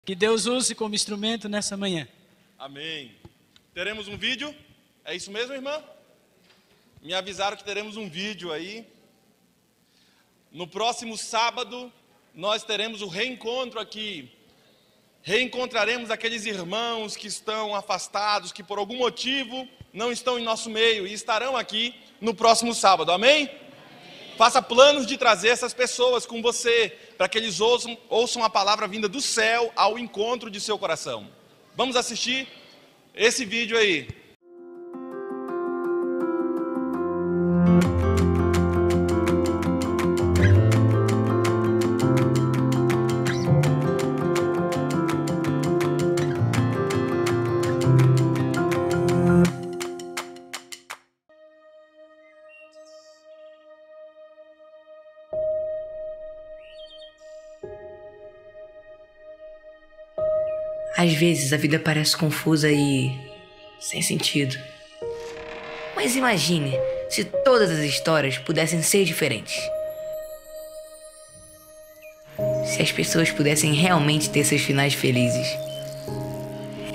Que Deus use como instrumento nessa manhã. Amém. Teremos um vídeo? É isso mesmo, irmã? Me avisaram que teremos um vídeo aí. No próximo sábado, nós teremos o reencontro aqui. Reencontraremos aqueles irmãos que estão afastados, que por algum motivo não estão em nosso meio e estarão aqui no próximo sábado. Amém? Faça planos de trazer essas pessoas com você, para que eles ouçam a palavra vinda do céu ao encontro de seu coração. Vamos assistir esse vídeo aí. Às vezes a vida parece confusa e sem sentido. Mas imagine se todas as histórias pudessem ser diferentes. Se as pessoas pudessem realmente ter seus finais felizes.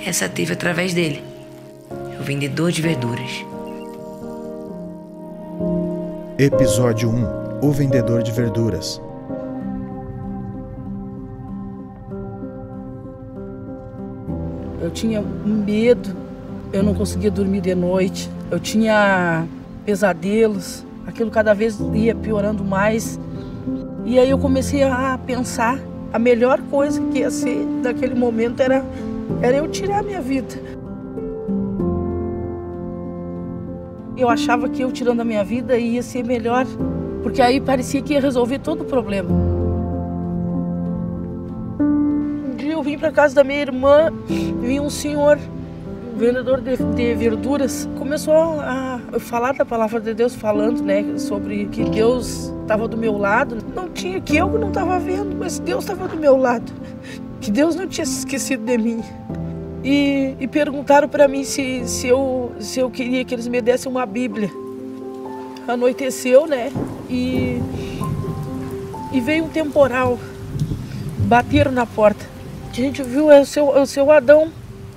Essa teve através dele, o vendedor de verduras. Episódio 1: O vendedor de verduras. Eu tinha medo, eu não conseguia dormir de noite, eu tinha pesadelos, aquilo cada vez ia piorando mais. E aí eu comecei a pensar, a melhor coisa que ia ser naquele momento era eu tirar a minha vida. Eu achava que eu tirando a minha vida ia ser melhor, porque aí parecia que ia resolver todo o problema. Eu vim para casa da minha irmã, vi um senhor, um vendedor de verduras, começou a falar da palavra de Deus, falando, né, sobre que Deus estava do meu lado. Não tinha, que eu não estava vendo, mas Deus estava do meu lado, que Deus não tinha esquecido de mim. E perguntaram para mim se eu queria que eles me dessem uma Bíblia. Anoiteceu, né, e veio um temporal, bateram na porta. A gente viu o seu Adão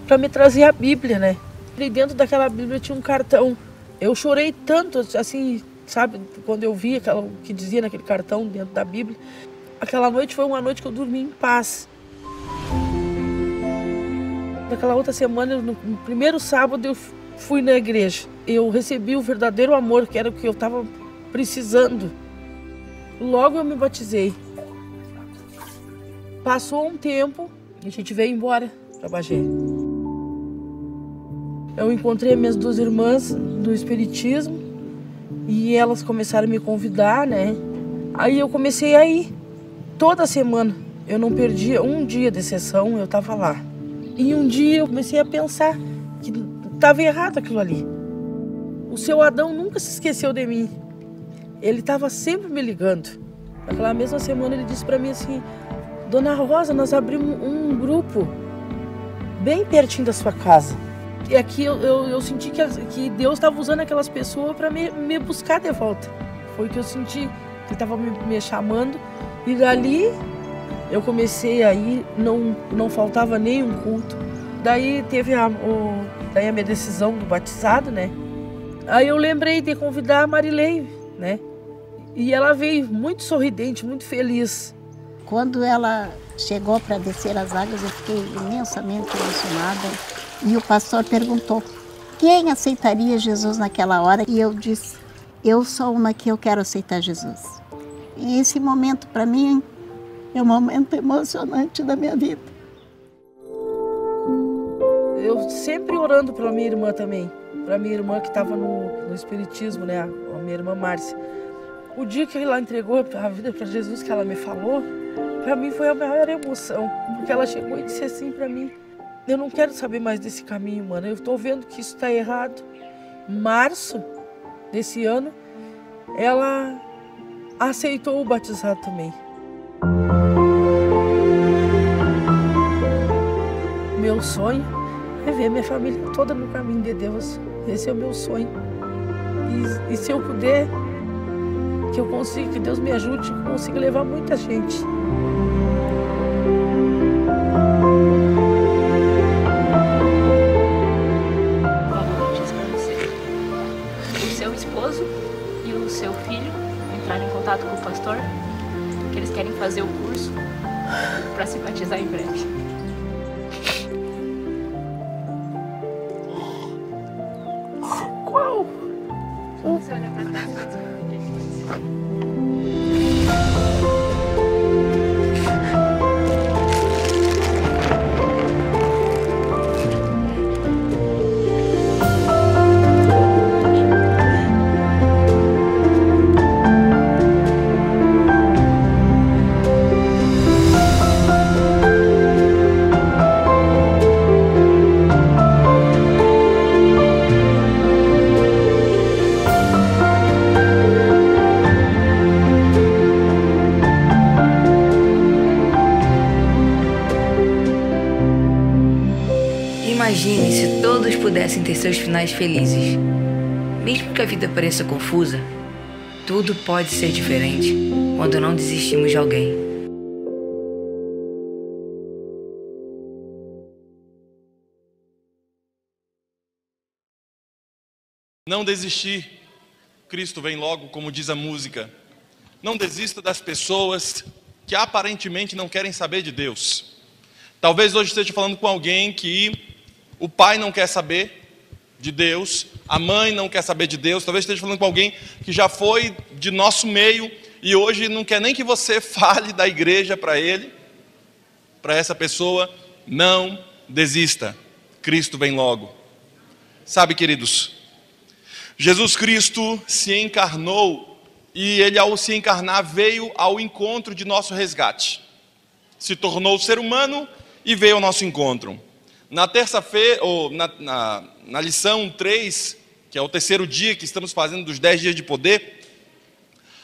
para me trazer a Bíblia, né? E dentro daquela Bíblia tinha um cartão. Eu chorei tanto, assim, sabe? Quando eu vi o que dizia naquele cartão dentro da Bíblia. Aquela noite foi uma noite que eu dormi em paz. Naquela outra semana, no primeiro sábado, eu fui na igreja. Eu recebi o verdadeiro amor, que era o que eu estava precisando. Logo eu me batizei. Passou um tempo, a gente veio embora para Bagé. Eu encontrei minhas duas irmãs do Espiritismo e elas começaram a me convidar, né? Aí eu comecei a ir toda semana. Eu não perdia um dia de sessão, eu estava lá. E um dia eu comecei a pensar que estava errado aquilo ali. O seu Adão nunca se esqueceu de mim. Ele estava sempre me ligando. Naquela mesma semana ele disse para mim assim: Dona Rosa, nós abrimos um grupo bem pertinho da sua casa. E aqui eu senti que Deus estava usando aquelas pessoas para me buscar de volta. Foi o que eu senti, que Ele estava me chamando. E dali eu comecei a ir, não faltava nenhum culto. Daí teve a minha decisão do batizado, né? Aí eu lembrei de convidar a Marilei, né? E ela veio muito sorridente, muito feliz. Quando ela chegou para descer as águas, eu fiquei imensamente emocionada. E o pastor perguntou, quem aceitaria Jesus naquela hora? E eu disse, eu sou uma que eu quero aceitar Jesus. E esse momento, para mim, é um momento emocionante da minha vida. Eu sempre orando pela minha irmã também. Para minha irmã que estava no Espiritismo, né? A minha irmã Márcia. O dia que ela entregou a vida para Jesus, que ela me falou, para mim foi a maior emoção. Porque ela chegou e disse assim para mim, eu não quero saber mais desse caminho, mano. Eu estou vendo que isso está errado. Em março desse ano, ela aceitou o batizado também. Meu sonho é ver minha família toda no caminho de Deus. Esse é o meu sonho. E se eu puder, que eu consiga, que Deus me ajude, que eu consiga levar muita gente. contato com o pastor, que eles querem fazer o curso para se batizar em breve. Qual? Você olha pra trás. Imagine se todos pudessem ter seus finais felizes. Mesmo que a vida pareça confusa, tudo pode ser diferente quando não desistimos de alguém. Não desistir, Cristo vem logo, como diz a música. Não desista das pessoas que aparentemente não querem saber de Deus. Talvez hoje esteja falando com alguém que o pai não quer saber de Deus, a mãe não quer saber de Deus. Talvez esteja falando com alguém que já foi de nosso meio e hoje não quer nem que você fale da igreja para ele. Para essa pessoa, não desista. Cristo vem logo. Sabe, queridos, Jesus Cristo se encarnou e ele, ao se encarnar, veio ao encontro de nosso resgate. Se tornou ser humano e veio ao nosso encontro. Na terça-feira, ou na lição 3, que é o terceiro dia que estamos fazendo dos 10 dias de poder,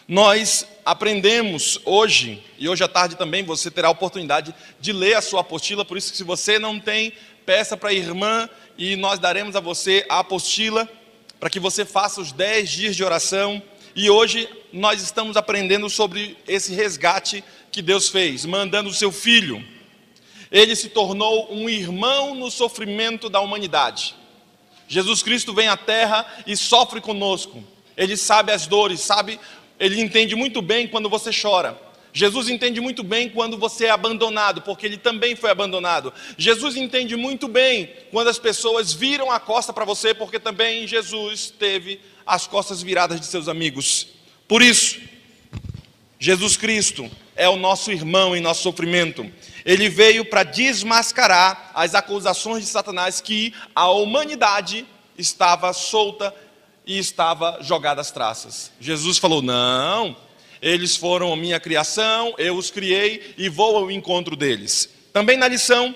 nós aprendemos hoje, e hoje à tarde também você terá a oportunidade de ler a sua apostila, por isso que se você não tem, peça para a irmã e nós daremos a você a apostila, para que você faça os 10 dias de oração. E hoje nós estamos aprendendo sobre esse resgate que Deus fez, mandando o seu Filho. Ele se tornou um irmão no sofrimento da humanidade. Jesus Cristo vem à terra e sofre conosco. Ele sabe as dores, ele entende muito bem quando você chora. Jesus entende muito bem quando você é abandonado, porque ele também foi abandonado. Jesus entende muito bem quando as pessoas viram a costa para você, porque também Jesus teve as costas viradas de seus amigos. Por isso, Jesus Cristo é o nosso irmão em nosso sofrimento. Ele veio para desmascarar as acusações de Satanás que a humanidade estava solta e estava jogada às traças. Jesus falou, não, eles foram a minha criação, eu os criei e vou ao encontro deles. Também na lição,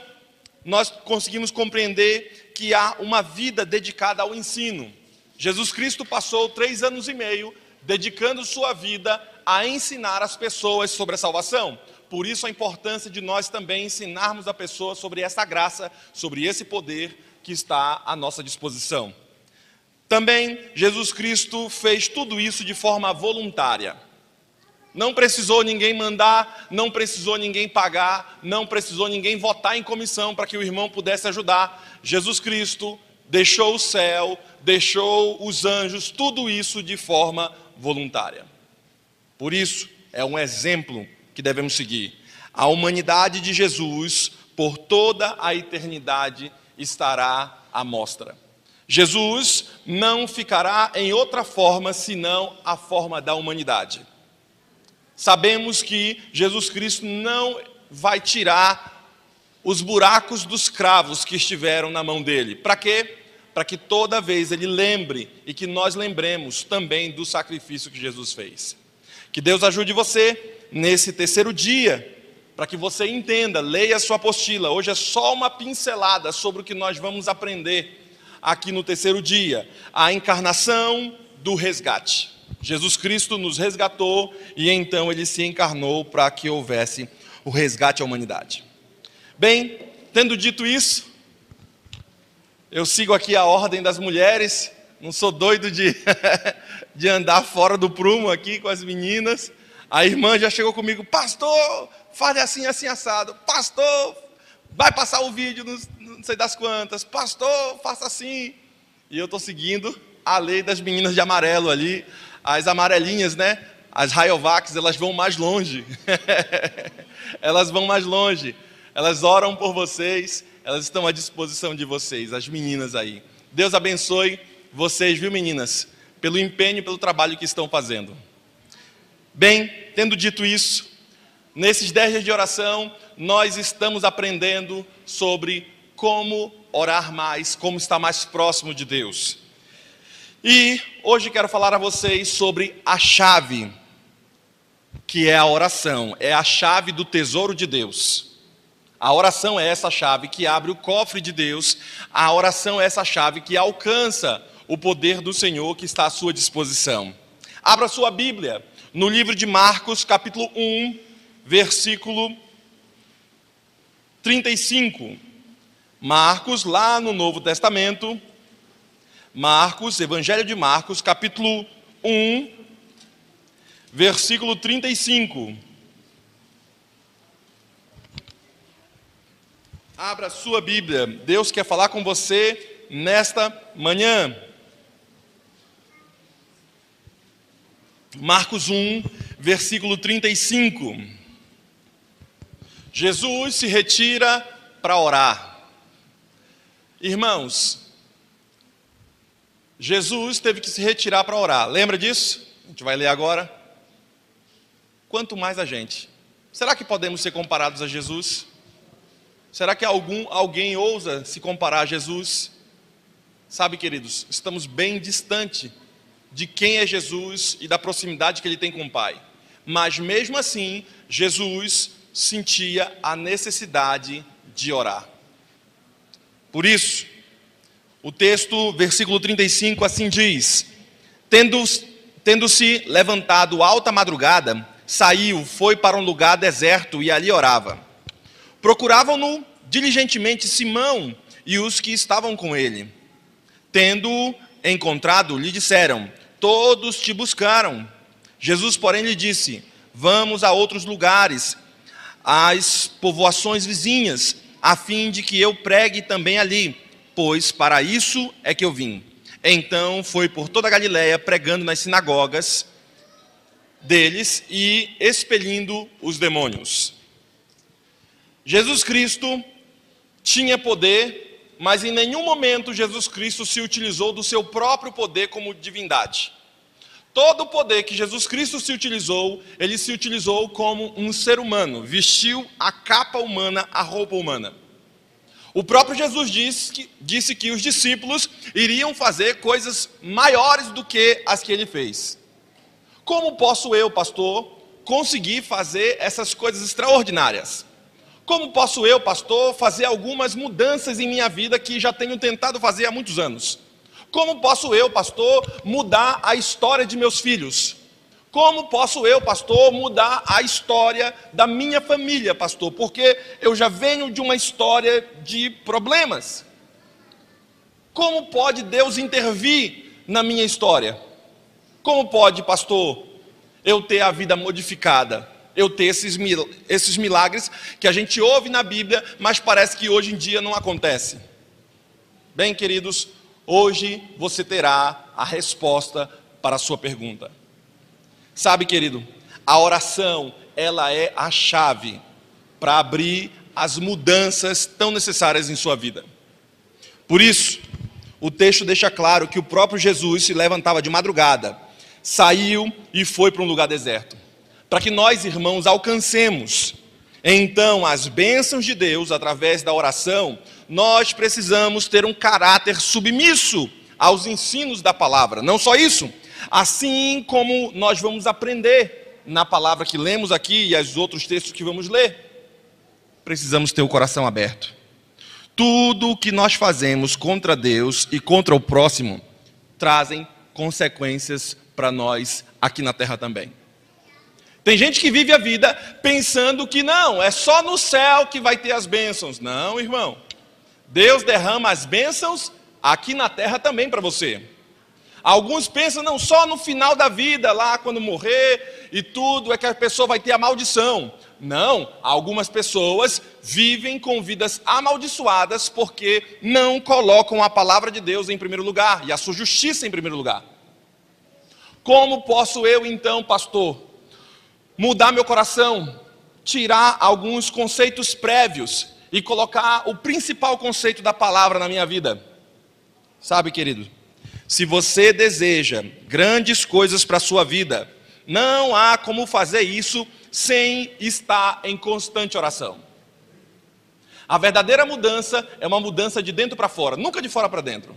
nós conseguimos compreender que há uma vida dedicada ao ensino. Jesus Cristo passou 3 anos e meio dedicando sua vida a ensinar as pessoas sobre a salvação. Por isso a importância de nós também ensinarmos a pessoa sobre essa graça, sobre esse poder que está à nossa disposição. Também Jesus Cristo fez tudo isso de forma voluntária. Não precisou ninguém mandar, não precisou ninguém pagar, não precisou ninguém votar em comissão para que o irmão pudesse ajudar. Jesus Cristo deixou o céu, deixou os anjos, tudo isso de forma voluntária. Por isso, é um exemplo que devemos seguir. A humanidade de Jesus, por toda a eternidade, estará à mostra. Jesus não ficará em outra forma, senão a forma da humanidade. Sabemos que Jesus Cristo não vai tirar os buracos dos cravos que estiveram na mão dele. Para quê? Para que toda vez ele lembre e que nós lembremos também do sacrifício que Jesus fez. Que Deus ajude você nesse terceiro dia, para que você entenda, leia a sua apostila. Hoje é só uma pincelada sobre o que nós vamos aprender aqui no terceiro dia. A encarnação do resgate. Jesus Cristo nos resgatou e então ele se encarnou para que houvesse o resgate à humanidade. Bem, tendo dito isso, eu sigo aqui a ordem das mulheres, não sou doido de andar fora do prumo aqui com as meninas. A irmã já chegou comigo, pastor, fale assim, assim, assado. Pastor, vai passar o vídeo, não sei das quantas. Pastor, faça assim. E eu estou seguindo a lei das meninas de amarelo ali, as amarelinhas, né? as Rayovacs, elas vão mais longe. Elas vão mais longe. Elas oram por vocês, elas estão à disposição de vocês, as meninas aí. Deus abençoe vocês, viu, meninas? Pelo empenho e pelo trabalho que estão fazendo. Bem, tendo dito isso, nesses 10 dias de oração, nós estamos aprendendo sobre como orar mais, como estar mais próximo de Deus. E hoje quero falar a vocês sobre a chave, que é a oração, é a chave do tesouro de Deus. A oração é essa chave que abre o cofre de Deus, a oração é essa chave que alcança o poder do Senhor que está à sua disposição. Abra sua Bíblia no livro de Marcos, capítulo 1, versículo 35. Marcos, lá no Novo Testamento, Marcos, Evangelho de Marcos, capítulo 1, versículo 35. Abra sua Bíblia, Deus quer falar com você nesta manhã. Marcos 1, versículo 35. Jesus se retira para orar. Irmãos, Jesus teve que se retirar para orar. Lembra disso? A gente vai ler agora. Quanto mais a gente. Será que podemos ser comparados a Jesus? Será que alguém ousa se comparar a Jesus? Sabe, queridos, estamos bem distante de quem é Jesus e da proximidade que ele tem com o Pai. Mas mesmo assim, Jesus sentia a necessidade de orar. Por isso, o texto, versículo 35, assim diz: Tendo-se levantado alta madrugada, saiu, foi para um lugar deserto e ali orava. Procuravam-no diligentemente Simão e os que estavam com ele. Tendo-o encontrado, lhe disseram: todos te buscaram. Jesus, porém, lhe disse: vamos a outros lugares, às povoações vizinhas, a fim de que eu pregue também ali, pois para isso é que eu vim. Então foi por toda a Galileia, pregando nas sinagogas deles e expelindo os demônios. Jesus Cristo tinha poder, mas em nenhum momento Jesus Cristo se utilizou do seu próprio poder como divindade. Todo o poder que Jesus Cristo se utilizou, ele se utilizou como um ser humano, vestiu a capa humana, a roupa humana. O próprio Jesus disse que os discípulos iriam fazer coisas maiores do que as que ele fez. Como posso eu, pastor, conseguir fazer essas coisas extraordinárias? Como posso eu, pastor, fazer algumas mudanças em minha vida que já tenho tentado fazer há muitos anos? Como posso eu, pastor, mudar a história de meus filhos? Como posso eu, pastor, mudar a história da minha família, pastor? Porque eu já venho de uma história de problemas. Como pode Deus intervir na minha história? Como pode, pastor, eu ter a vida modificada? Eu ter esses milagres que a gente ouve na Bíblia, mas parece que hoje em dia não acontece. Bem, queridos, hoje você terá a resposta para a sua pergunta. Sabe, querido, a oração, ela é a chave para abrir as mudanças tão necessárias em sua vida. Por isso, o texto deixa claro que o próprio Jesus se levantava de madrugada, saiu e foi para um lugar deserto. Para que nós, irmãos, alcancemos, então, as bênçãos de Deus através da oração, nós precisamos ter um caráter submisso aos ensinos da palavra. Não só isso, assim como nós vamos aprender na palavra que lemos aqui e os outros textos que vamos ler, precisamos ter o coração aberto. Tudo o que nós fazemos contra Deus e contra o próximo trazem consequências para nós aqui na terra também. Tem gente que vive a vida pensando que não, é só no céu que vai ter as bênçãos. Não, irmão. Deus derrama as bênçãos aqui na terra também para você. Alguns pensam, não, só no final da vida, lá quando morrer e tudo, é que a pessoa vai ter a maldição. Não, algumas pessoas vivem com vidas amaldiçoadas porque não colocam a palavra de Deus em primeiro lugar e a sua justiça em primeiro lugar. Como posso eu então, pastor, mudar meu coração, tirar alguns conceitos prévios e colocar o principal conceito da palavra na minha vida. Sabe, querido, se você deseja grandes coisas para a sua vida, não há como fazer isso sem estar em constante oração. A verdadeira mudança é uma mudança de dentro para fora, nunca de fora para dentro.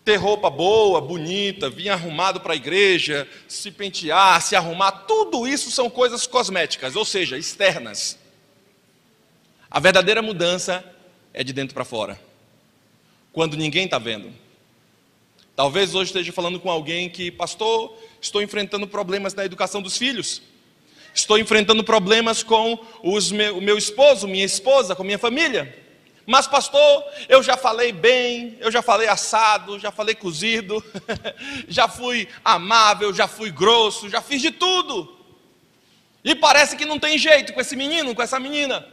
Ter roupa boa, bonita, vir arrumado para a igreja, se pentear, se arrumar, tudo isso são coisas cosméticas, ou seja, externas. A verdadeira mudança é de dentro para fora, quando ninguém está vendo. Talvez hoje esteja falando com alguém que, pastor, estou enfrentando problemas na educação dos filhos, estou enfrentando problemas com o meu esposo, minha esposa, com minha família. Mas pastor, eu já falei bem, eu já falei assado, já falei cozido, já fui amável, já fui grosso, já fiz de tudo. E parece que não tem jeito com esse menino, com essa menina.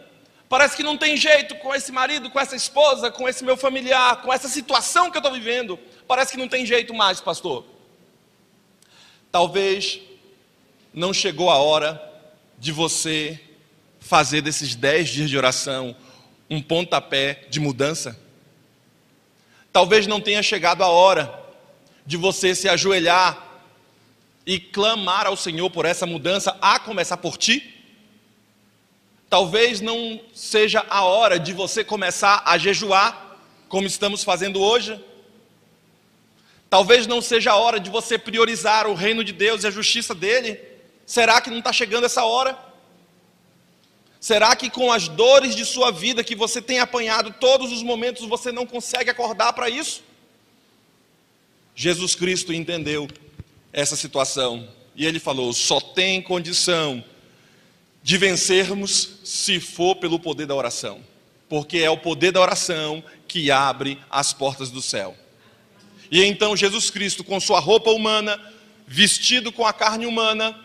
Parece que não tem jeito com esse marido, com essa esposa, com esse meu familiar, com essa situação que eu estou vivendo. Parece que não tem jeito mais, pastor. Talvez não chegou a hora de você fazer desses 10 dias de oração um pontapé de mudança. Talvez não tenha chegado a hora de você se ajoelhar e clamar ao Senhor por essa mudança, a começar por ti. Talvez não seja a hora de você começar a jejuar, como estamos fazendo hoje. Talvez não seja a hora de você priorizar o reino de Deus e a justiça dele. Será que não está chegando essa hora? Será que com as dores de sua vida que você tem apanhado todos os momentos, você não consegue acordar para isso? Jesus Cristo entendeu essa situação e ele falou: só tem condição de vencermos se for pelo poder da oração, porque é o poder da oração que abre as portas do céu. E então Jesus Cristo, com sua roupa humana, vestido com a carne humana,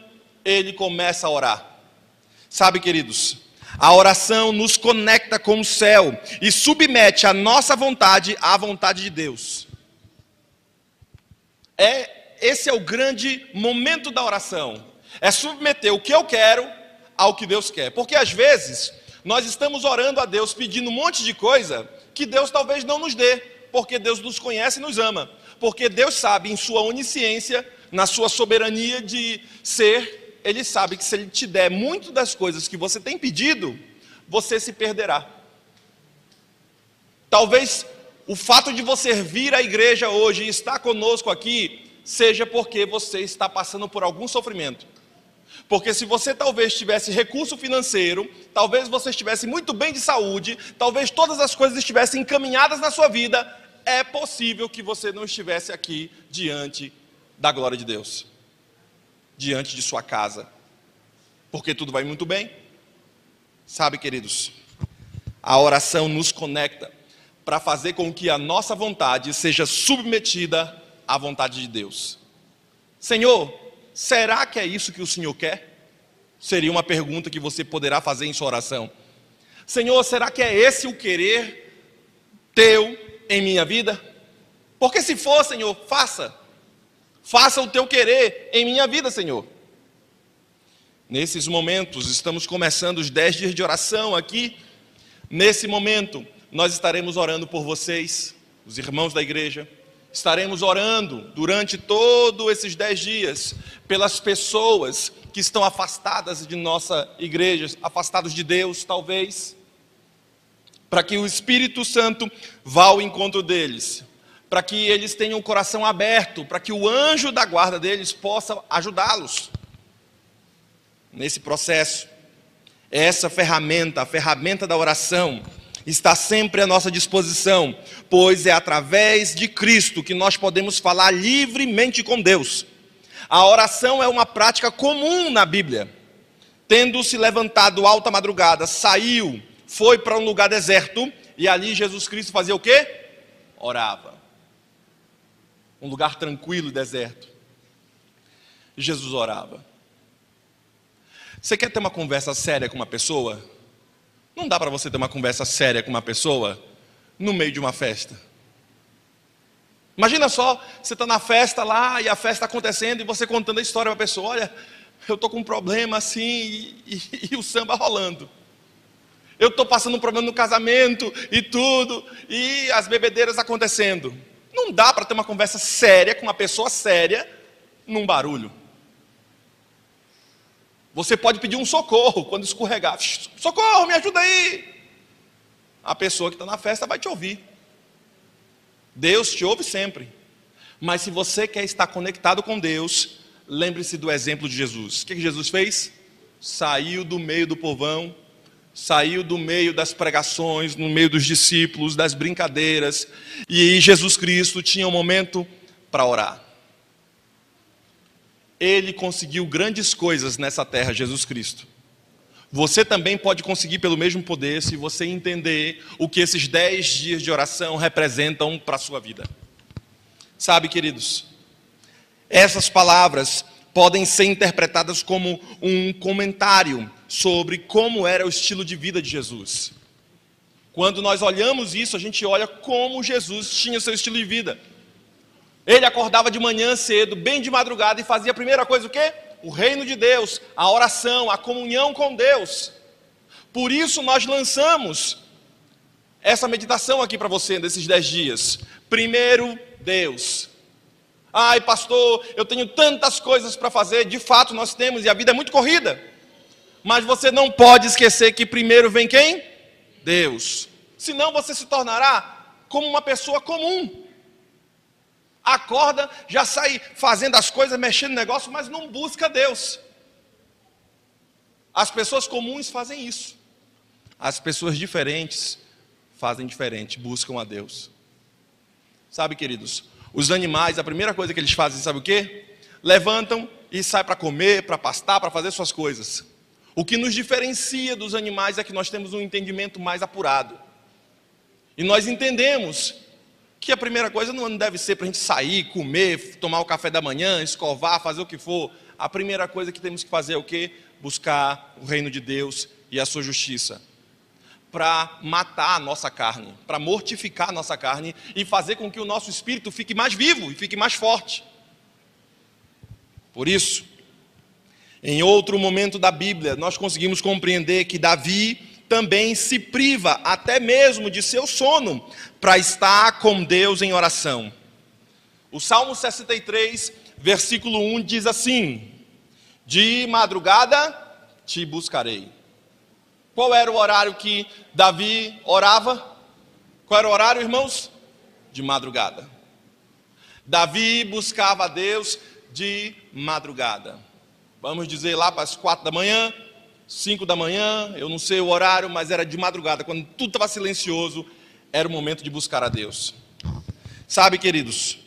ele começa a orar. Sabe, queridos, a oração nos conecta com o céu e submete a nossa vontade à vontade de Deus. Esse é o grande momento da oração. É submeter o que eu quero ao que Deus quer. Porque às vezes nós estamos orando a Deus pedindo um monte de coisa que Deus talvez não nos dê. Porque Deus nos conhece e nos ama. Porque Deus sabe, em sua onisciência, na sua soberania de ser, Ele sabe que se Ele te der muito das coisas que você tem pedido, você se perderá. Talvez o fato de você vir à igreja hoje e estar conosco aqui, seja porque você está passando por algum sofrimento. Porque se você talvez tivesse recurso financeiro, talvez você estivesse muito bem de saúde, talvez todas as coisas estivessem encaminhadas na sua vida, é possível que você não estivesse aqui diante da glória de Deus, diante de sua casa, porque tudo vai muito bem. Sabe, queridos, a oração nos conecta para fazer com que a nossa vontade seja submetida à vontade de Deus. Senhor, será que é isso que o Senhor quer? Seria uma pergunta que você poderá fazer em sua oração. Senhor, será que é esse o querer teu em minha vida? Porque se for, Senhor, faça o teu querer em minha vida, Senhor. Nesses momentos, estamos começando os 10 dias de oração aqui. Nesse momento, nós estaremos orando por vocês, os irmãos da igreja. Estaremos orando durante todos esses 10 dias pelas pessoas que estão afastadas de nossa igreja, afastados de Deus, talvez, para que o Espírito Santo vá ao encontro deles, para que eles tenham o coração aberto, para que o anjo da guarda deles possa ajudá-los nesse processo. Essa ferramenta, a ferramenta da oração, está sempre à nossa disposição, pois é através de Cristo que nós podemos falar livremente com Deus. A oração é uma prática comum na Bíblia. Tendo se levantado alta madrugada, saiu, foi para um lugar deserto, e ali Jesus Cristo fazia o quê? Orava. Um lugar tranquilo e deserto. Jesus orava. Você quer ter uma conversa séria com uma pessoa? Não dá para você ter uma conversa séria com uma pessoa no meio de uma festa. Imagina só, você está na festa lá e a festa está acontecendo e você contando a história para a pessoa. Olha, eu estou com um problema assim e o samba rolando. Eu estou passando um problema no casamento e tudo, e as bebedeiras acontecendo. Não dá para ter uma conversa séria com uma pessoa séria num barulho. Você pode pedir um socorro quando escorregar. Socorro, me ajuda aí. A pessoa que está na festa vai te ouvir. Deus te ouve sempre. Mas se você quer estar conectado com Deus, lembre-se do exemplo de Jesus. O que Jesus fez? Saiu do meio do povão, saiu do meio das pregações, no meio dos discípulos, das brincadeiras. E Jesus Cristo tinha um momento para orar. Ele conseguiu grandes coisas nessa terra, Jesus Cristo. Você também pode conseguir pelo mesmo poder se você entender o que esses 10 dias de oração representam para a sua vida. Sabe, queridos, essas palavras podem ser interpretadas como um comentário sobre como era o estilo de vida de Jesus. Quando nós olhamos isso, a gente olha como Jesus tinha seu estilo de vida. Ele acordava de manhã cedo, bem de madrugada, e fazia a primeira coisa o quê? O reino de Deus, a oração, a comunhão com Deus. Por isso nós lançamos essa meditação aqui para você, nesses 10 dias. Primeiro, Deus. Ai, pastor, eu tenho tantas coisas para fazer. De fato nós temos, e a vida é muito corrida. Mas você não pode esquecer que primeiro vem quem? Deus. Senão você se tornará como uma pessoa comum. Acorda, já sai fazendo as coisas, mexendo no negócio, mas não busca Deus. As pessoas comuns fazem isso. As pessoas diferentes fazem diferente, buscam a Deus. Sabe, queridos, os animais, a primeira coisa que eles fazem, sabe o quê? Levantam e saem para comer, para pastar, para fazer suas coisas. O que nos diferencia dos animais é que nós temos um entendimento mais apurado. E nós entendemos que a primeira coisa não deve ser para a gente sair, comer, tomar o café da manhã, escovar, fazer o que for. A primeira coisa que temos que fazer é o quê? Buscar o reino de Deus e a sua justiça. Para matar a nossa carne, para mortificar a nossa carne e fazer com que o nosso espírito fique mais vivo e fique mais forte. Por isso, em outro momento da Bíblia, nós conseguimos compreender que Davi também se priva até mesmo de seu sono para estar com Deus em oração. O Salmo 63, versículo 1 diz assim: de madrugada te buscarei. Qual era o horário que Davi orava? Qual era o horário, irmãos? De madrugada. Davi buscava a Deus de madrugada. Vamos dizer lá para as 4 da manhã, 5 da manhã, eu não sei o horário, mas era de madrugada, quando tudo estava silencioso, era o momento de buscar a Deus. Sabe, queridos,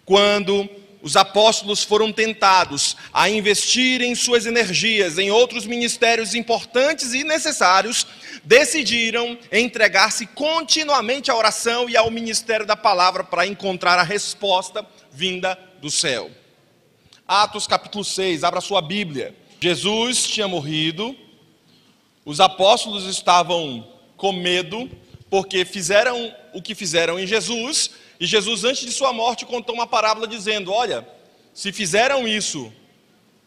quando os apóstolos foram tentados a investirem suas energias em outros ministérios importantes e necessários, decidiram entregar-se continuamente à oração e ao ministério da palavra para encontrar a resposta vinda do céu. Atos capítulo 6, abra sua Bíblia. Jesus tinha morrido, os apóstolos estavam com medo, porque fizeram o que fizeram em Jesus, e Jesus, antes de sua morte, contou uma parábola dizendo: olha, se fizeram isso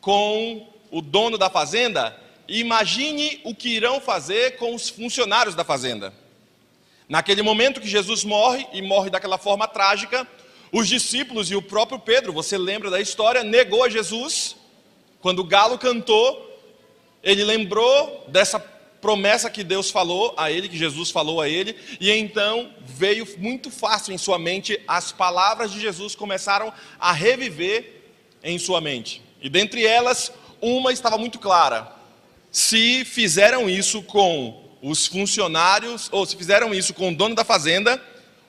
com o dono da fazenda, imagine o que irão fazer com os funcionários da fazenda. Naquele momento que Jesus morre, e morre daquela forma trágica, os discípulos e o próprio Pedro, você lembra da história, negou a Jesus. Quando o galo cantou, ele lembrou dessa promessa que Deus falou a ele, que Jesus falou a ele, e então veio muito fácil em sua mente, as palavras de Jesus começaram a reviver em sua mente. E dentre elas, uma estava muito clara: se fizeram isso com os funcionários, ou se fizeram isso com o dono da fazenda,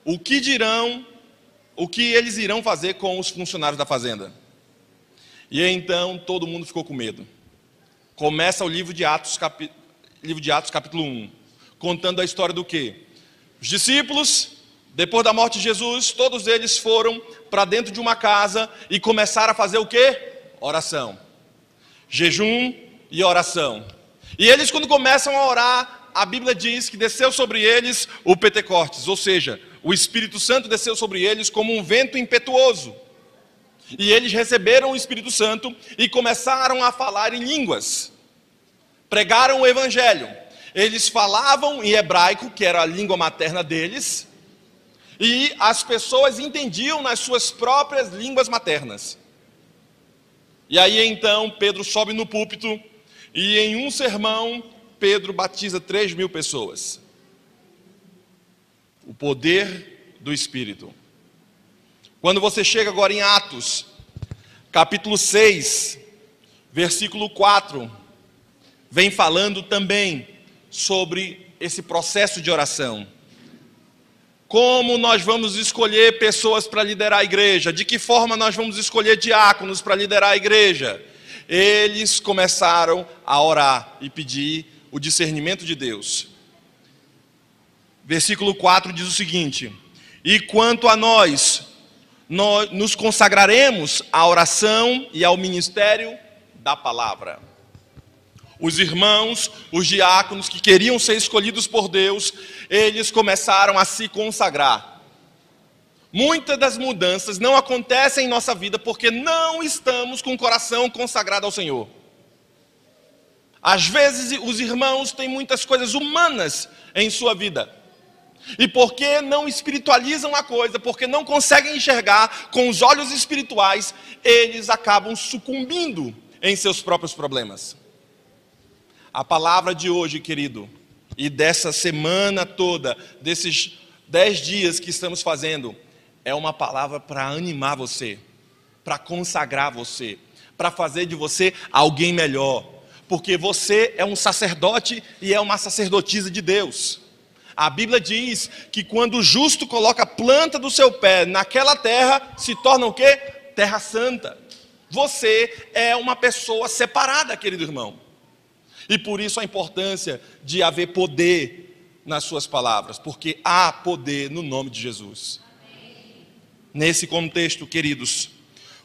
o que eles irão fazer com os funcionários da fazenda? E então todo mundo ficou com medo. Começa o livro de Atos capítulo 1, contando a história do quê? Os discípulos, depois da morte de Jesus, todos eles foram para dentro de uma casa e começaram a fazer o quê? Oração. Jejum e oração. E eles, quando começam a orar, a Bíblia diz que desceu sobre eles o Pentecostes, ou seja, o Espírito Santo desceu sobre eles como um vento impetuoso. E eles receberam o Espírito Santo e começaram a falar em línguas. Pregaram o Evangelho. Eles falavam em hebraico, que era a língua materna deles, e as pessoas entendiam nas suas próprias línguas maternas. E aí então Pedro sobe no púlpito e em um sermão Pedro batiza 3.000 pessoas. O poder do Espírito. Quando você chega agora em Atos, capítulo 6, versículo 4, vem falando também sobre esse processo de oração. Como nós vamos escolher pessoas para liderar a igreja? De que forma nós vamos escolher diáconos para liderar a igreja? Eles começaram a orar e pedir o discernimento de Deus. Versículo 4 diz o seguinte: e quanto a nós nos consagraremos à oração e ao ministério da palavra. Os irmãos, os diáconos que queriam ser escolhidos por Deus, eles começaram a se consagrar. Muitas das mudanças não acontecem em nossa vida porque não estamos com o coração consagrado ao Senhor. Às vezes os irmãos têm muitas coisas humanas em sua vida. E porque não espiritualizam a coisa, porque não conseguem enxergar com os olhos espirituais, eles acabam sucumbindo em seus próprios problemas. A palavra de hoje, querido, e dessa semana toda, desses 10 dias que estamos fazendo, é uma palavra para animar você, para consagrar você, para fazer de você alguém melhor. Porque você é um sacerdote e é uma sacerdotisa de Deus. A Bíblia diz que quando o justo coloca a planta do seu pé naquela terra, se torna o quê? Terra santa. Você é uma pessoa separada, querido irmão. E por isso a importância de haver poder nas suas palavras, porque há poder no nome de Jesus. Nesse contexto, queridos,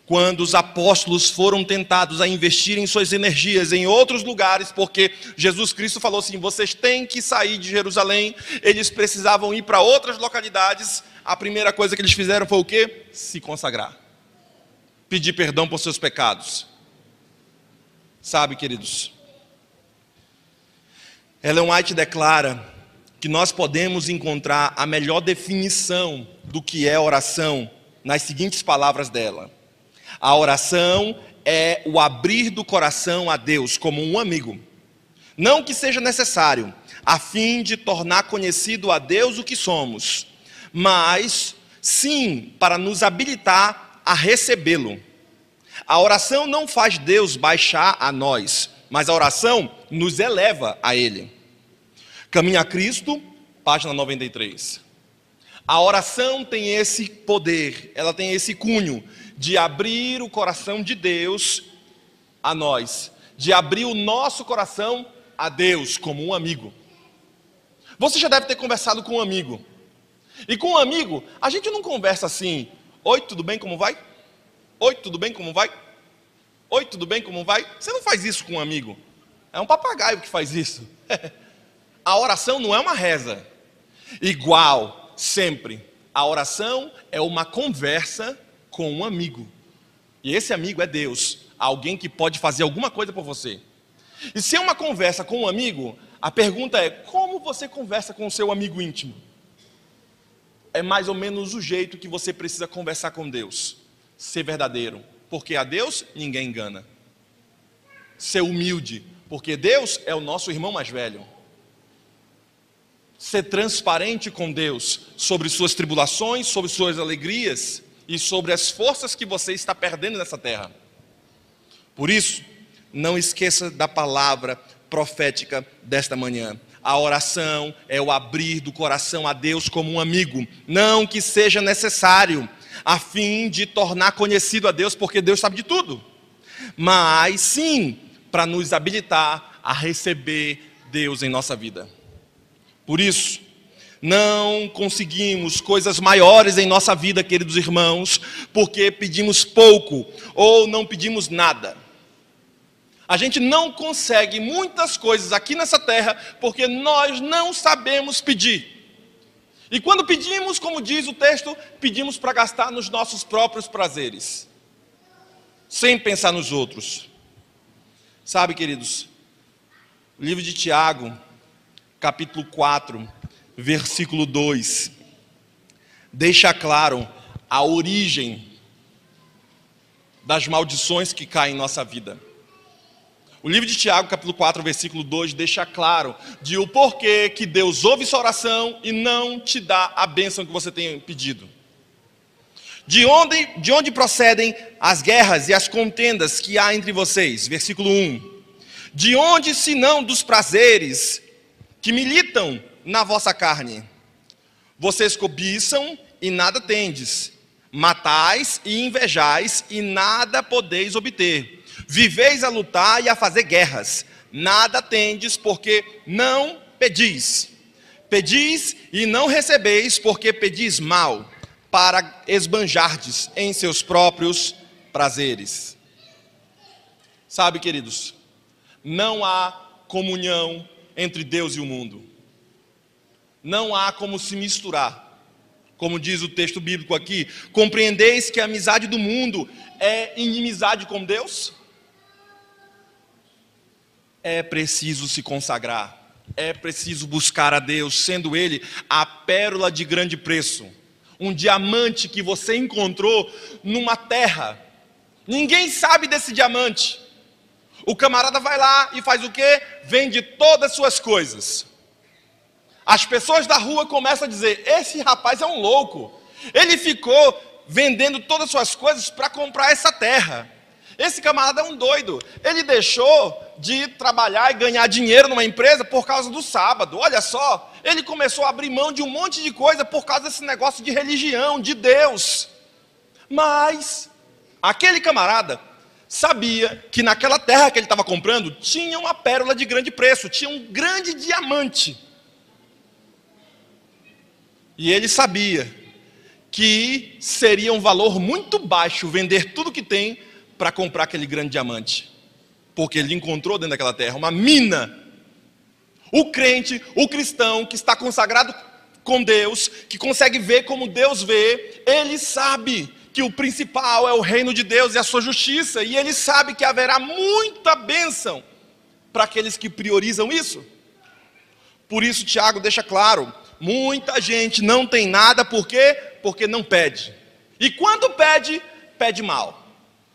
quando os apóstolos foram tentados a investir em suas energias em outros lugares, porque Jesus Cristo falou assim: vocês têm que sair de Jerusalém, eles precisavam ir para outras localidades, a primeira coisa que eles fizeram foi o quê? Se consagrar. Pedir perdão por seus pecados. Sabe, queridos, Ellen White declara que nós podemos encontrar a melhor definição do que é oração nas seguintes palavras dela: a oração é o abrir do coração a Deus como um amigo, não que seja necessário, a fim de tornar conhecido a Deus o que somos, mas sim para nos habilitar a recebê-lo. A oração não faz Deus baixar a nós, mas a oração nos eleva a Ele. Caminho a Cristo, página 93. A oração tem esse poder, ela tem esse cunho de abrir o coração de Deus a nós, de abrir o nosso coração a Deus como um amigo. Você já deve ter conversado com um amigo. E com um amigo, a gente não conversa assim: oi, tudo bem, como vai? Oi, tudo bem, como vai? Oi, tudo bem, como vai? Você não faz isso com um amigo. É um papagaio que faz isso. A oração não é uma reza. Igual, sempre, a oração é uma conversa com um amigo. E esse amigo é Deus, alguém que pode fazer alguma coisa por você. E se é uma conversa com um amigo, a pergunta é: como você conversa com o seu amigo íntimo? É mais ou menos o jeito que você precisa conversar com Deus. Ser verdadeiro, porque a Deus ninguém engana. Ser humilde, porque Deus é o nosso irmão mais velho. Ser transparente com Deus sobre suas tribulações, sobre suas alegrias e sobre as forças que você está perdendo nessa terra. Por isso, não esqueça da palavra profética desta manhã. A oração é o abrir do coração a Deus como um amigo, não que seja necessário, a fim de tornar conhecido a Deus, porque Deus sabe de tudo, mas sim para nos habilitar a receber Deus em nossa vida. Por isso, não conseguimos coisas maiores em nossa vida, queridos irmãos, porque pedimos pouco ou não pedimos nada. A gente não consegue muitas coisas aqui nessa terra porque nós não sabemos pedir. E quando pedimos, como diz o texto, pedimos para gastar nos nossos próprios prazeres. sem pensar nos outros. Sabe, queridos, o livro de Tiago, capítulo 4, versículo 2, deixa claro a origem das maldições que caem em nossa vida. O livro de Tiago, capítulo 4, versículo 2, deixa claro de o porquê que Deus ouve sua oração e não te dá a bênção que você tem pedido. De onde procedem as guerras e as contendas que há entre vocês? Versículo 1. De onde, senão dos prazeres que militam na vossa carne? Vocês cobiçam e nada tendes. Matais e invejais e nada podeis obter. Viveis a lutar e a fazer guerras. Nada tendes porque não pedis. Pedis e não recebeis porque pedis mal, para esbanjardes em seus próprios prazeres. Sabe, queridos, não há comunhão entre Deus e o mundo. Não há como se misturar. Como diz o texto bíblico aqui, compreendeis que a amizade do mundo é inimizade com Deus? É preciso se consagrar, é preciso buscar a Deus, sendo Ele a pérola de grande preço, um diamante que você encontrou numa terra. Ninguém sabe desse diamante. O camarada vai lá e faz o quê? Vende todas as suas coisas. As pessoas da rua começam a dizer: esse rapaz é um louco, ele ficou vendendo todas as suas coisas para comprar essa terra. Esse camarada é um doido, ele deixou de trabalhar e ganhar dinheiro numa empresa por causa do sábado. Olha só, ele começou a abrir mão de um monte de coisa por causa desse negócio de religião, de Deus. Mas aquele camarada sabia que naquela terra que ele estava comprando tinha uma pérola de grande preço, tinha um grande diamante. E ele sabia que seria um valor muito baixo vender tudo que tem para comprar aquele grande diamante, porque ele encontrou dentro daquela terra uma mina. O crente, o cristão que está consagrado com Deus, que consegue ver como Deus vê, ele sabe que o principal é o reino de Deus e a sua justiça, e ele sabe que haverá muita bênção para aqueles que priorizam isso. Por isso Tiago deixa claro: muita gente não tem nada, por quê? Porque não pede. E quando pede, pede mal.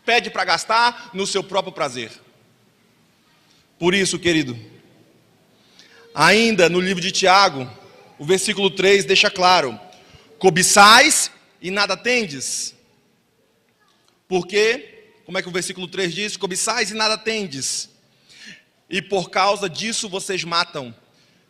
Pede para gastar no seu próprio prazer. Por isso, querido, ainda no livro de Tiago, o versículo 3 deixa claro: cobiçais e nada tendes. Porque, como é que o versículo 3 diz? Cobiçais e nada tendes. E por causa disso vocês matam.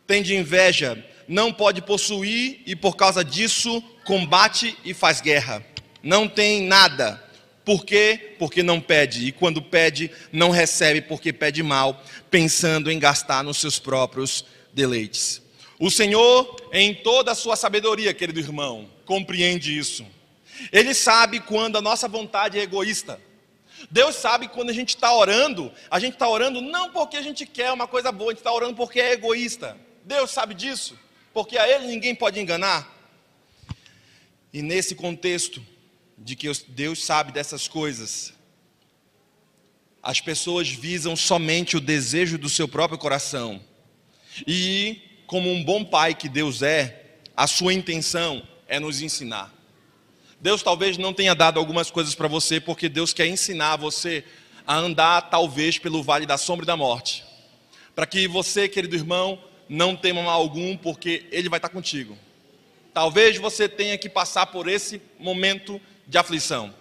Tende inveja, não pode possuir, e por causa disso combate e faz guerra. Não tem nada. Por quê? Porque não pede. E quando pede, não recebe, porque pede mal, pensando em gastar nos seus próprios deleites. O Senhor, em toda a sua sabedoria, querido irmão, compreende isso. Ele sabe quando a nossa vontade é egoísta. Deus sabe quando a gente está orando não porque a gente quer uma coisa boa, a gente está orando porque é egoísta. Deus sabe disso, porque a Ele ninguém pode enganar. E nesse contexto de que Deus sabe dessas coisas, as pessoas visam somente o desejo do seu próprio coração. E, como um bom pai que Deus é, a sua intenção é nos ensinar. Deus talvez não tenha dado algumas coisas para você, porque Deus quer ensinar você a andar talvez pelo vale da sombra e da morte. Para que você, querido irmão, não tema mal algum, porque Ele vai estar contigo. Talvez você tenha que passar por esse momento de aflição.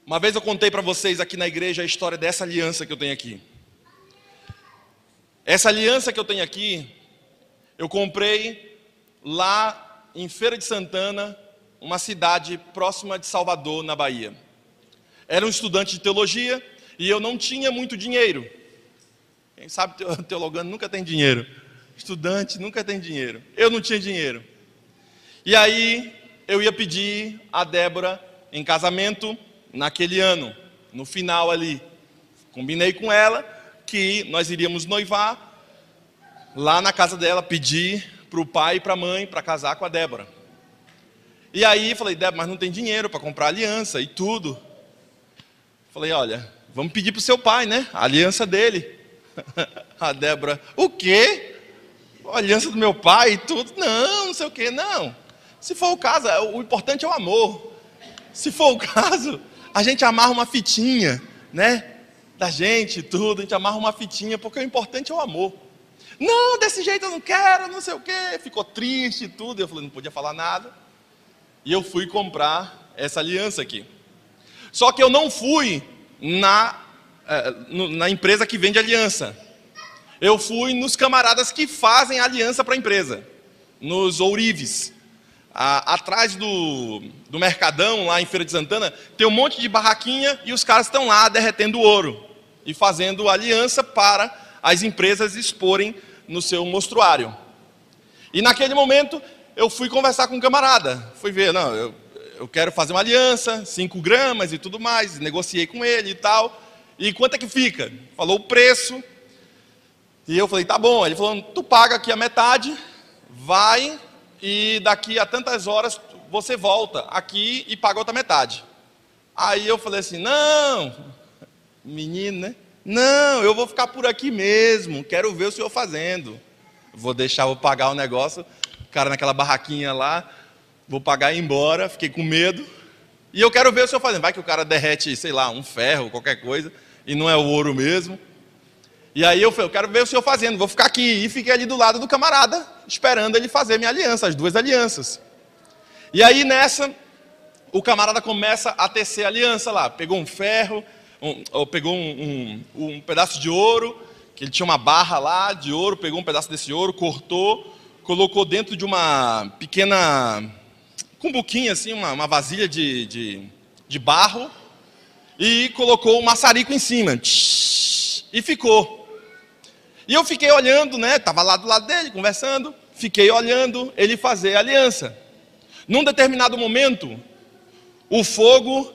Uma vez eu contei para vocês aqui na igreja a história dessa aliança que eu tenho aqui. Essa aliança que eu tenho aqui, eu comprei lá em Feira de Santana, uma cidade próxima de Salvador, na Bahia. Era um estudante de teologia e eu não tinha muito dinheiro. Quem sabe teologando nunca tem dinheiro. Estudante nunca tem dinheiro. Eu não tinha dinheiro. E aí eu ia pedir a Débora em casamento naquele ano, no final ali. Combinei com ela que nós iríamos noivar lá na casa dela, pedir para o pai e para a mãe para casar com a Débora. E aí falei: Débora, mas não tem dinheiro para comprar aliança e tudo. Falei, olha, vamos pedir para o seu pai, né? A aliança dele. A Débora, o quê? A aliança do meu pai e tudo? Não, não sei o quê, não. Se for o caso, o importante é o amor. Se for o caso, a gente amarra uma fitinha, né? Da gente e tudo, a gente amarra uma fitinha, porque o importante é o amor. Não, desse jeito eu não quero, não sei o quê. Ficou triste e tudo. Eu falei, não podia falar nada. E eu fui comprar essa aliança aqui. Só que eu não fui na empresa que vende aliança. Eu fui nos camaradas que fazem aliança para a empresa. Nos ourives. Atrás do Mercadão, lá em Feira de Santana, tem um monte de barraquinha e os caras estão lá derretendo ouro. E fazendo aliança para as empresas exporem no seu mostruário. E naquele momento, eu fui conversar com um camarada. Fui ver, não, eu quero fazer uma aliança, 5 gramas e tudo mais. Negociei com ele e tal. E quanto é que fica? Falou o preço. E eu falei, tá bom. Ele falou, tu paga aqui a metade, vai, e daqui a tantas horas você volta aqui e paga outra metade. Aí eu falei assim, não, menino, né? Não, eu vou ficar por aqui mesmo, quero ver o senhor fazendo. Vou pagar o negócio, o cara naquela barraquinha lá, vou pagar e ir embora, fiquei com medo. E eu quero ver o senhor fazendo. Vai que o cara derrete, sei lá, um ferro, qualquer coisa, e não é o ouro mesmo. E aí eu falei, eu quero ver o senhor fazendo, vou ficar aqui. E fiquei ali do lado do camarada, esperando ele fazer minha aliança, as 2 alianças. E aí nessa, o camarada começa a tecer a aliança lá. Pegou um ferro, pegou um pedaço de ouro, que ele tinha uma barra lá de ouro, pegou um pedaço desse ouro, cortou, colocou dentro de uma pequena cumbuquinha, assim, uma vasilha de barro, e colocou um maçarico em cima. E ficou. E eu fiquei olhando, né? Estava lá do lado dele, conversando. Fiquei olhando ele fazer a aliança. Num determinado momento, o fogo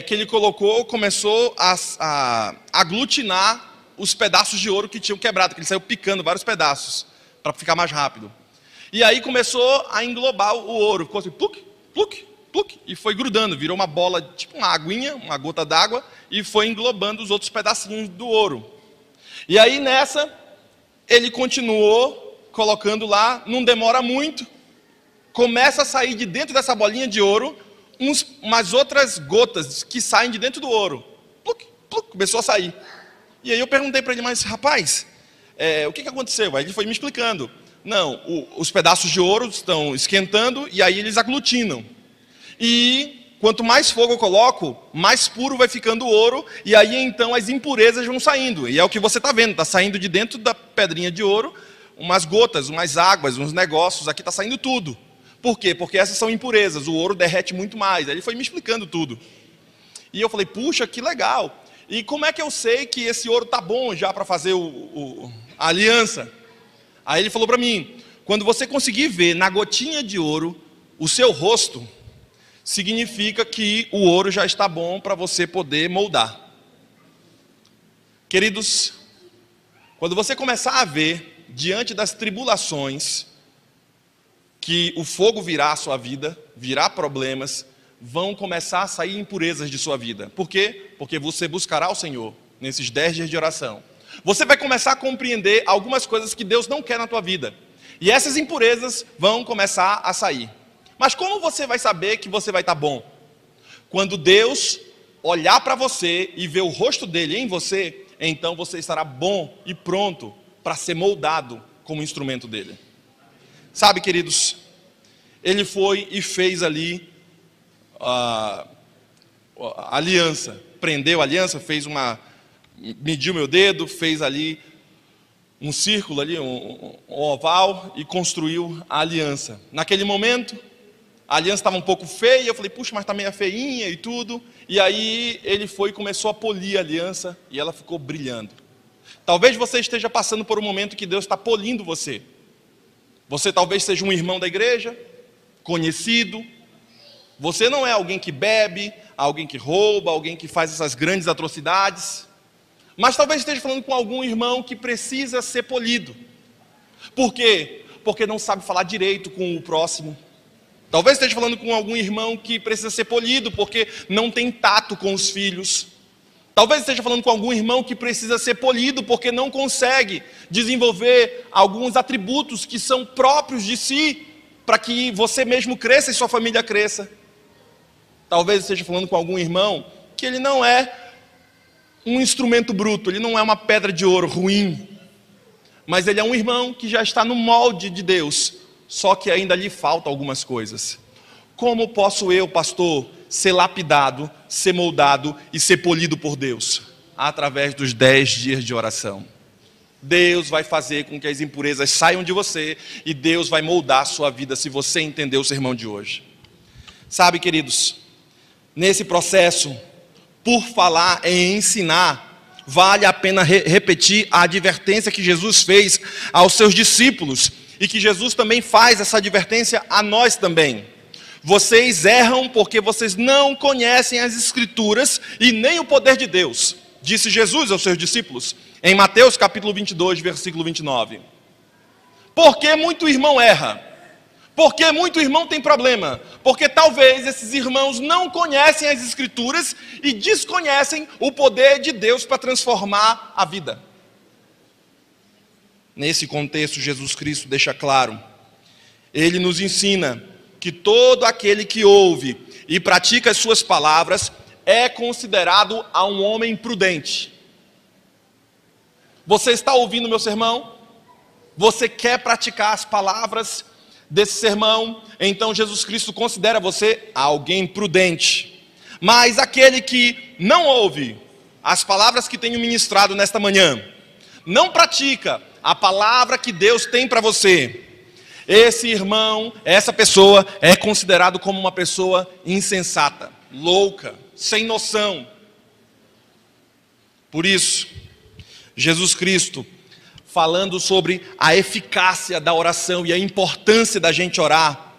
que ele colocou começou a aglutinar os pedaços de ouro que tinham quebrado, que ele saiu picando vários pedaços, para ficar mais rápido. E aí começou a englobar o ouro. Ficou assim, pluc, pluc, pluc, e foi grudando. Virou uma bola, tipo uma aguinha, uma gota d'água, e foi englobando os outros pedacinhos do ouro. E aí nessa, ele continuou colocando lá, não demora muito, começa a sair de dentro dessa bolinha de ouro, umas outras gotas que saem de dentro do ouro. Pluc, pluc, começou a sair. E aí eu perguntei para ele, mas rapaz, o que aconteceu? Aí ele foi me explicando. Não, os pedaços de ouro estão esquentando e aí eles aglutinam. E quanto mais fogo eu coloco, mais puro vai ficando o ouro, e aí então as impurezas vão saindo. E é o que você está vendo, está saindo de dentro da pedrinha de ouro, umas gotas, umas águas, uns negócios, aqui está saindo tudo. Por quê? Porque essas são impurezas, o ouro derrete muito mais. Aí ele foi me explicando tudo. E eu falei, puxa, que legal. E como é que eu sei que esse ouro está bom já para fazer a aliança? Aí ele falou para mim, quando você conseguir ver na gotinha de ouro o seu rosto, significa que o ouro já está bom para você poder moldar. Queridos, quando você começar a ver, diante das tribulações, que o fogo virá à sua vida, virá problemas, vão começar a sair impurezas de sua vida. Por quê? Porque você buscará o Senhor nesses 10 dias de oração. Você vai começar a compreender algumas coisas que Deus não quer na tua vida. E essas impurezas vão começar a sair. Mas como você vai saber que você vai estar bom? Quando Deus olhar para você e ver o rosto dele em você, então você estará bom e pronto para ser moldado como instrumento dele. Sabe, queridos, ele foi e fez ali a aliança, prendeu a aliança, mediu meu dedo, fez ali um círculo ali, um oval, e construiu a aliança. Naquele momento, a aliança estava um pouco feia, eu falei, puxa, mas está meio feinha e tudo. E aí ele foi e começou a polir a aliança, e ela ficou brilhando. Talvez você esteja passando por um momento que Deus está polindo você. Você talvez seja um irmão da igreja, conhecido. Você não é alguém que bebe, alguém que rouba, alguém que faz essas grandes atrocidades. Mas talvez esteja falando com algum irmão que precisa ser polido. Por quê? Porque não sabe falar direito com o próximo. Talvez esteja falando com algum irmão que precisa ser polido porque não tem tato com os filhos. Talvez esteja falando com algum irmão que precisa ser polido porque não consegue desenvolver alguns atributos que são próprios de si para que você mesmo cresça e sua família cresça. Talvez esteja falando com algum irmão que ele não é um instrumento bruto, ele não é uma pedra de ouro ruim, mas ele é um irmão que já está no molde de Deus, só que ainda lhe faltam algumas coisas. Como posso eu, pastor, ser lapidado, ser moldado e ser polido por Deus? Através dos 10 dias de oração. Deus vai fazer com que as impurezas saiam de você e Deus vai moldar a sua vida se você entender o sermão de hoje. Sabe, queridos, nesse processo, por falar em ensinar, vale a pena repetir a advertência que Jesus fez aos seus discípulos e que Jesus também faz essa advertência a nós também. Vocês erram porque vocês não conhecem as Escrituras e nem o poder de Deus, disse Jesus aos seus discípulos, em Mateus capítulo 22, versículo 29. Por que muito irmão erra? Porque muito irmão tem problema? Porque talvez esses irmãos não conhecem as Escrituras e desconhecem o poder de Deus para transformar a vida. Nesse contexto, Jesus Cristo deixa claro, Ele nos ensina que todo aquele que ouve e pratica as suas palavras é considerado a um homem prudente. Você está ouvindo meu sermão? Você quer praticar as palavras desse sermão? Então Jesus Cristo considera você alguém prudente. Mas aquele que não ouve as palavras que tenho ministrado nesta manhã, não pratica a palavra que Deus tem para você, esse irmão, essa pessoa é considerado como uma pessoa insensata, louca, sem noção. Por isso, Jesus Cristo, falando sobre a eficácia da oração e a importância da gente orar,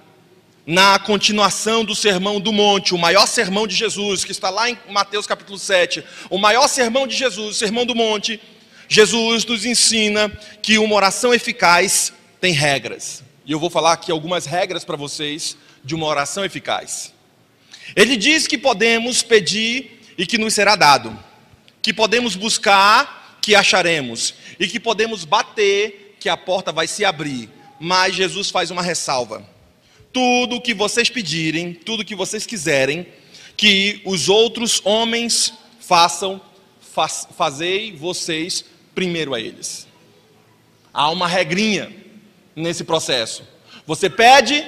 na continuação do Sermão do Monte, o maior sermão de Jesus, que está lá em Mateus capítulo 7, o maior sermão de Jesus, o Sermão do Monte, Jesus nos ensina que uma oração eficaz tem regras. E eu vou falar aqui algumas regras para vocês de uma oração eficaz. Ele diz que podemos pedir e que nos será dado, que podemos buscar, que acharemos, e que podemos bater, que a porta vai se abrir. Mas Jesus faz uma ressalva: tudo que vocês pedirem, tudo que vocês quiserem que os outros homens façam, fazei vocês primeiro a eles. Há uma regrinha nesse processo. Você pede,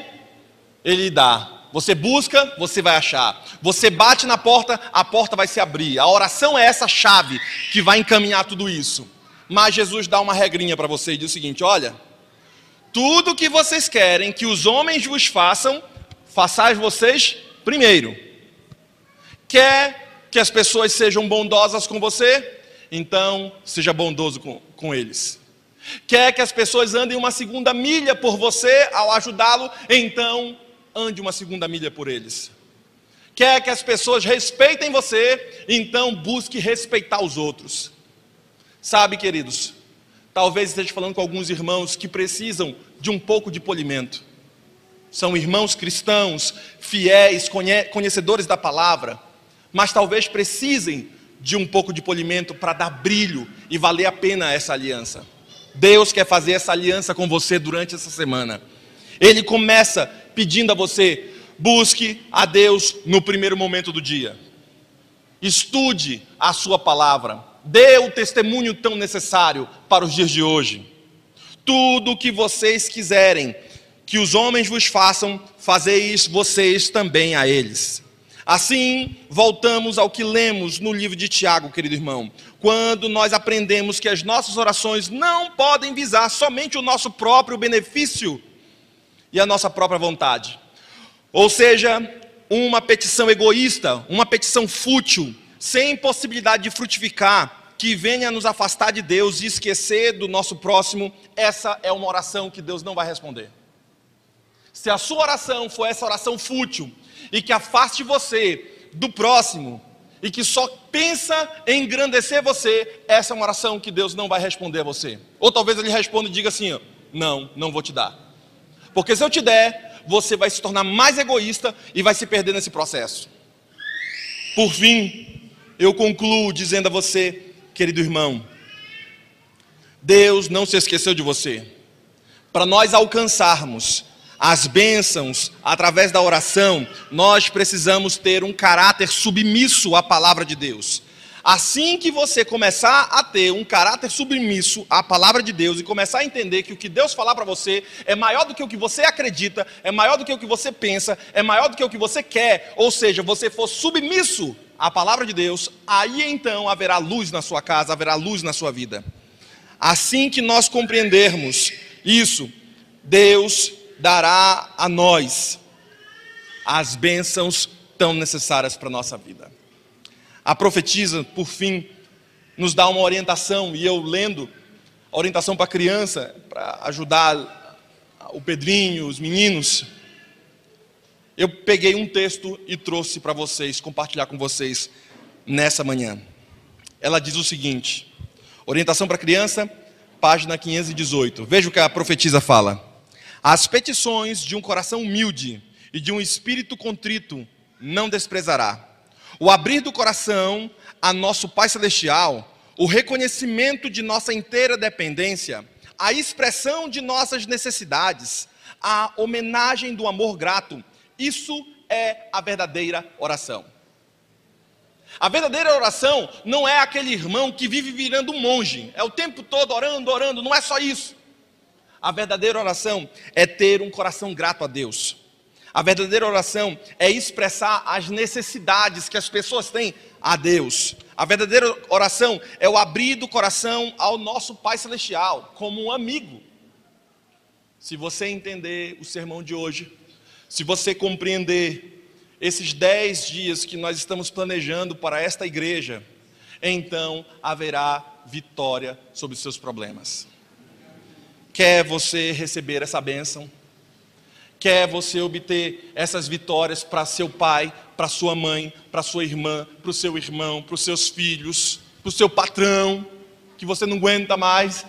Ele dá. Você busca, você vai achar. Você bate na porta, a porta vai se abrir. A oração é essa chave que vai encaminhar tudo isso. Mas Jesus dá uma regrinha para você e diz o seguinte: olha, tudo que vocês querem que os homens vos façam, façais vocês primeiro. Quer que as pessoas sejam bondosas com você? Então, seja bondoso com eles. Quer que as pessoas andem uma segunda milha por você ao ajudá-lo? Então, ande uma segunda milha por eles. Quer que as pessoas respeitem você? Então, busque respeitar os outros. Sabe, queridos, talvez esteja falando com alguns irmãos que precisam de um pouco de polimento. São irmãos cristãos, fiéis, conhecedores da palavra, mas talvez precisem de um pouco de polimento para dar brilho e valer a pena essa aliança. Deus quer fazer essa aliança com você durante essa semana. Ele começa pedindo a você: busque a Deus no primeiro momento do dia. Estude a sua palavra. Dê o testemunho tão necessário para os dias de hoje. Tudo o que vocês quiserem que os homens vos façam, fazeis vocês também a eles. Assim, voltamos ao que lemos no livro de Tiago, querido irmão, quando nós aprendemos que as nossas orações não podem visar somente o nosso próprio benefício e a nossa própria vontade. Ou seja, uma petição egoísta, uma petição fútil, sem possibilidade de frutificar, que venha nos afastar de Deus e esquecer do nosso próximo, essa é uma oração que Deus não vai responder. Se a sua oração for essa oração fútil, e que afaste você do próximo, e que só pensa em engrandecer você, essa é uma oração que Deus não vai responder a você. Ou talvez Ele responda e diga assim: ó, não vou te dar. Porque se eu te der, você vai se tornar mais egoísta e vai se perder nesse processo. Por fim, eu concluo dizendo a você, querido irmão, Deus não se esqueceu de você. Para nós alcançarmos as bênçãos através da oração, nós precisamos ter um caráter submisso à palavra de Deus. Assim que você começar a ter um caráter submisso à palavra de Deus e começar a entender que o que Deus falar para você é maior do que o que você acredita, é maior do que o que você pensa, é maior do que o que você quer, ou seja, você for submisso à palavra de Deus, aí então haverá luz na sua casa, haverá luz na sua vida. Assim que nós compreendermos isso, Deus dará a nós as bênçãos tão necessárias para a nossa vida. A profetisa, por fim, nos dá uma orientação, e eu lendo a orientação para a criança, para ajudar o Pedrinho, os meninos, eu peguei um texto e trouxe para vocês, compartilhar com vocês nessa manhã. Ela diz o seguinte, orientação para a criança, página 518. Veja o que a profetisa fala. As petições de um coração humilde e de um espírito contrito não desprezará. O abrir do coração a nosso Pai Celestial, o reconhecimento de nossa inteira dependência, a expressão de nossas necessidades, a homenagem do amor grato, isso é a verdadeira oração. A verdadeira oração não é aquele irmão que vive virando um monge, é o tempo todo orando, orando, não é só isso. A verdadeira oração é ter um coração grato a Deus. A verdadeira oração é expressar as necessidades que as pessoas têm a Deus. A verdadeira oração é o abrir do coração ao nosso Pai Celestial, como um amigo. Se você entender o sermão de hoje, se você compreender esses 10 dias que nós estamos planejando para esta igreja, então haverá vitória sobre os seus problemas. Quer você receber essa bênção? Quer você obter essas vitórias para seu pai, para sua mãe, para sua irmã, para o seu irmão, para os seus filhos, para o seu patrão, que você não aguenta mais?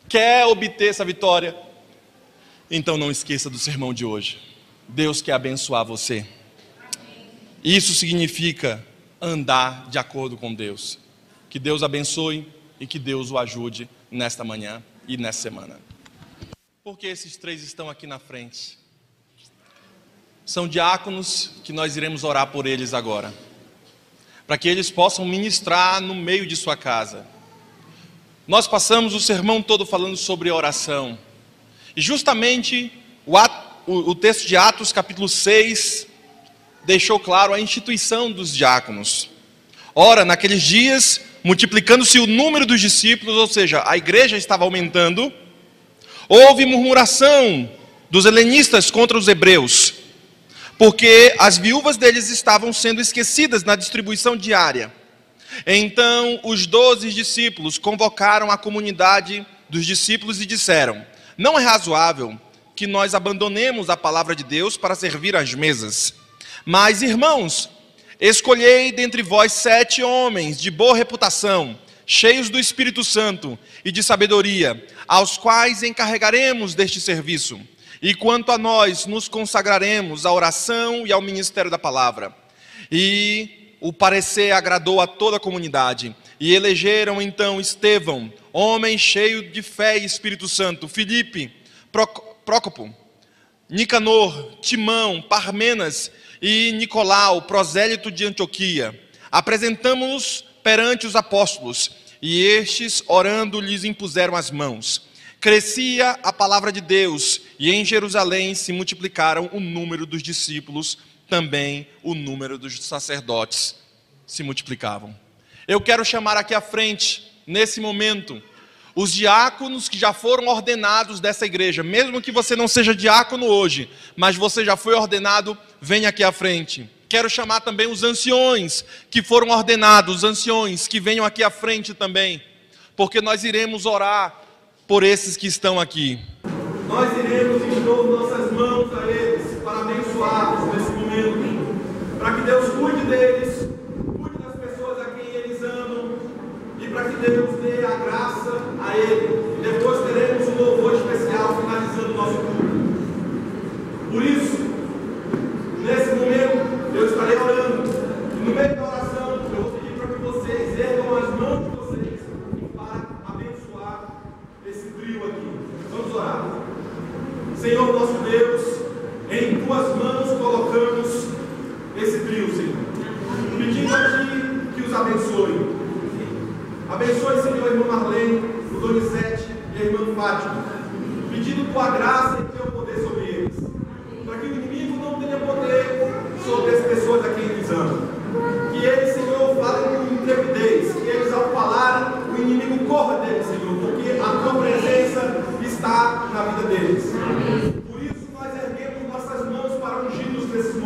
Quer obter essa vitória? Então não esqueça do sermão de hoje. Deus quer abençoar você. Isso significa andar de acordo com Deus. Que Deus abençoe e que Deus o ajude nesta manhã e nessa semana. Porque esses 3 estão aqui na frente. São diáconos que nós iremos orar por eles agora, para que eles possam ministrar no meio de sua casa. Nós passamos o sermão todo falando sobre oração. E justamente o texto de Atos capítulo 6 deixou claro a instituição dos diáconos. Ora, naqueles dias, multiplicando-se o número dos discípulos, ou seja, a igreja estava aumentando, houve murmuração dos helenistas contra os hebreus, porque as viúvas deles estavam sendo esquecidas na distribuição diária. Então os 12 discípulos convocaram a comunidade dos discípulos e disseram: não é razoável que nós abandonemos a palavra de Deus para servir às mesas. Mas, irmãos, escolhei dentre vós 7 homens de boa reputação, cheios do Espírito Santo e de sabedoria, aos quais encarregaremos deste serviço. E quanto a nós, nos consagraremos à oração e ao ministério da palavra. E o parecer agradou a toda a comunidade. E elegeram então Estevão, homem cheio de fé e Espírito Santo, Filipe, Prócopo, Nicanor, Timão, Parmenas e Nicolau, prosélito de Antioquia. Apresentamos-nos perante os apóstolos, e estes, orando, lhes impuseram as mãos. Crescia a palavra de Deus, e em Jerusalém se multiplicaram o número dos discípulos, também o número dos sacerdotes se multiplicavam. Eu quero chamar aqui à frente, nesse momento, os diáconos que já foram ordenados dessa igreja. Mesmo que você não seja diácono hoje, mas você já foi ordenado, venha aqui à frente. Quero chamar também os anciões que foram ordenados, os anciões que venham aqui à frente também, porque nós iremos orar por esses que estão aqui. Nós iremos impor nossas mãos a eles para abençoá-los nesse momento, para que Deus cuide deles, cuide das pessoas a quem eles amam, e para que Deus dê a graça a ele. Depois teremos um louvor especial finalizando o nosso culto. Por isso, nesse momento, eu estarei orando, e no meio da oração eu vou pedir para Senhor nosso Deus, em Tuas mãos colocamos esse trio, Senhor, pedindo a Ti que os abençoe. Abençoe, Senhor, a irmã Marlene, o Donizete e a irmã Fátima, pedindo Tua graça e Teu poder sobre eles, para que o inimigo não tenha poder sobre as pessoas a quem eles amam. Que eles, Senhor, falem com intrepidez, que eles, ao falarem, o inimigo corra deles, Senhor, porque a Tua presença está na vida deles. Por isso nós erguemos nossas mãos para ungir-nos nesse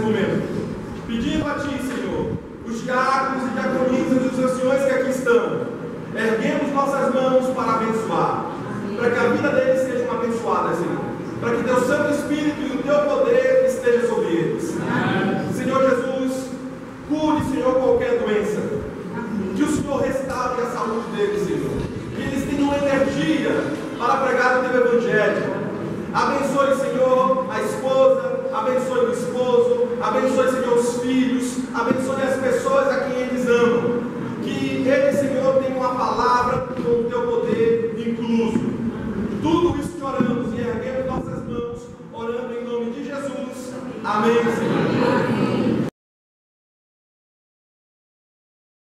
momento, pedindo a Ti, Senhor, os diáconos e diaconisas e os anciões que aqui estão, erguemos nossas mãos para abençoar, para que a vida deles seja abençoada, Senhor, para que Teu Santo Espírito e o Teu poder esteja sobre eles. Senhor Jesus, cure, Senhor, qualquer doença, que o Senhor restaure a saúde deles, Senhor, que eles tenham energia para pregar o Teu Evangelho. Abençoe, Senhor, a esposa, abençoe o esposo, abençoe, Senhor, os filhos, abençoe as pessoas a quem eles amam. Que eles, Senhor, tenham uma palavra com o Teu poder incluso. Tudo isso que oramos e erguemos nossas mãos, orando em nome de Jesus. Amém, Senhor.